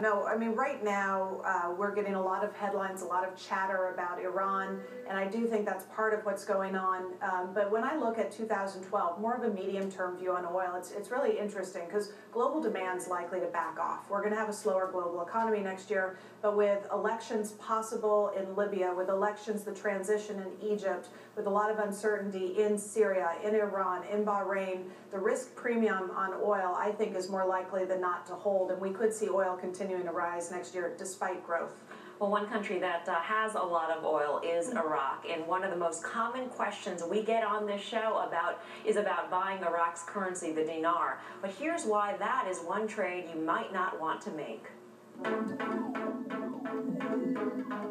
No, I mean, right now we're getting a lot of headlines, a lot of chatter about Iran, and I do think that's part of what's going on. But when I look at 2012, more of a medium-term view on oil, it's really interesting because global demand's likely to back off. We're going to have a slower global economy next year, but with elections possible in Libya, with elections, the transition in Egypt, with a lot of uncertainty in Syria, in Iran, in Bahrain, the risk premium on oil, I think, is more likely than not to hold, and we could see oil continuing to rise next year despite growth. Well, one country that has a lot of oil is Iraq, and one of the most common questions we get on this show is about buying Iraq's currency, the dinar. But here's why that is one trade you might not want to make.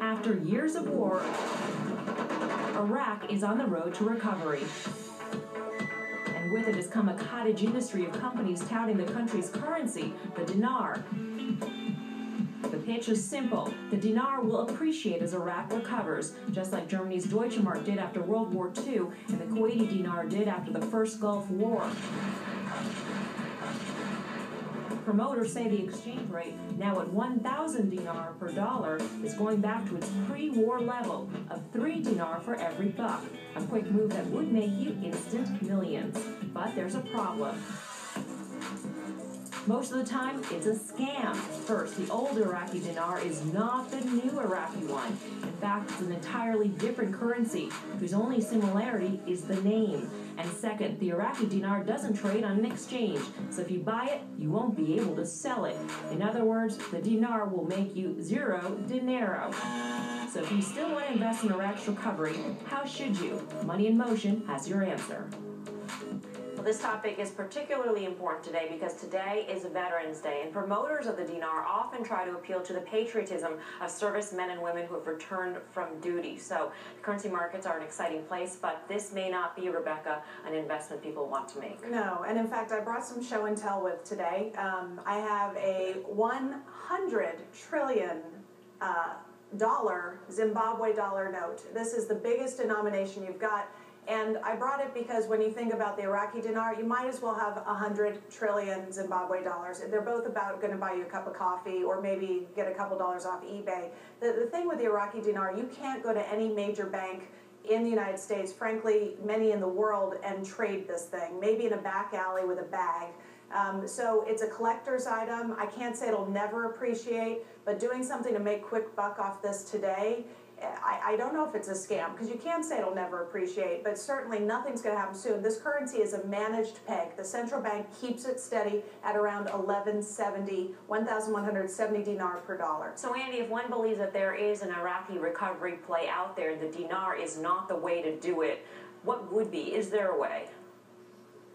After years of war, Iraq is on the road to recovery. And with it has come a cottage industry of companies touting the country's currency, the dinar. The pitch is simple. The dinar will appreciate as Iraq recovers, just like Germany's Deutsche Mark did after World War II and the Kuwaiti dinar did after the first Gulf War. Promoters say the exchange rate, now at 1,000 dinar per dollar, is going back to its pre-war level of 3 dinar for every buck. A quick move that would make you instant millions. But there's a problem. Most of the time, it's a scam. First, the old Iraqi dinar is not the new Iraqi one. In fact, it's an entirely different currency, whose only similarity is the name. And second, the Iraqi dinar doesn't trade on an exchange, so if you buy it, you won't be able to sell it. In other words, the dinar will make you 0 dinero. So if you still want to invest in Iraq's recovery, how should you? Money in Motion has your answer. Well, this topic is particularly important today because today is Veterans Day, and promoters of the dinar often try to appeal to the patriotism of servicemen and women who have returned from duty. So the currency markets are an exciting place, but this may not be, Rebecca, an investment people want to make. No, and in fact, I brought some show and tell with today. I have a 100 trillion Zimbabwe dollar note. This is the biggest denomination you've got. And I brought it because when you think about the Iraqi dinar, you might as well have 100 trillion Zimbabwe dollars. They're both about going to buy you a cup of coffee or maybe get a couple dollars off eBay. The thing with the Iraqi dinar, you can't go to any major bank in the United States, frankly, many in the world, and trade this thing, maybe in a back alley with a bag. So it's a collector's item. I can't say it'll never appreciate, but doing something to make quick buck off this today, I don't know if it's a scam, because you can't say it'll never appreciate, but certainly nothing's going to happen soon. This currency is a managed peg. The central bank keeps it steady at around 1,170 dinar per dollar. So, Andy, if one believes that there is an Iraqi recovery play out there, the dinar is not the way to do it, what would be? Is there a way?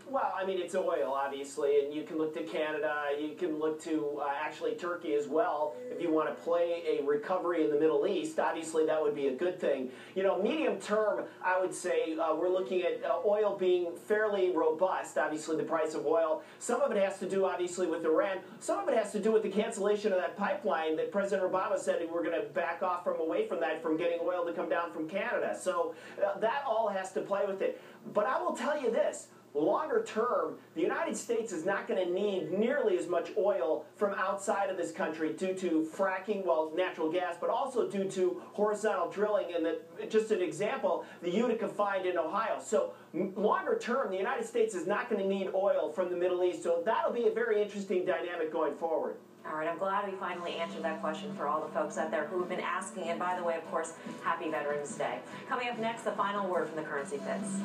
Well, I mean, it's oil, obviously, and you can look to Canada, you can look to actually Turkey as well. If you want to play a recovery in the Middle East, obviously that would be a good thing. You know, medium term, I would say we're looking at oil being fairly robust, obviously the price of oil. Some of it has to do, obviously, with Iran. Some of it has to do with the cancellation of that pipeline that President Obama said we're going to back off away from that, from getting oil to come down from Canada. So that all has to play with it. But I will tell you this. Longer term, the United States is not going to need nearly as much oil from outside of this country due to fracking, well, natural gas, but also due to horizontal drilling. And just an example, the Utica find in Ohio. So longer term, the United States is not going to need oil from the Middle East. So that'll be a very interesting dynamic going forward. All right, I'm glad we finally answered that question for all the folks out there who have been asking. And by the way, of course, happy Veterans Day. Coming up next, the final word from the Currency Fix.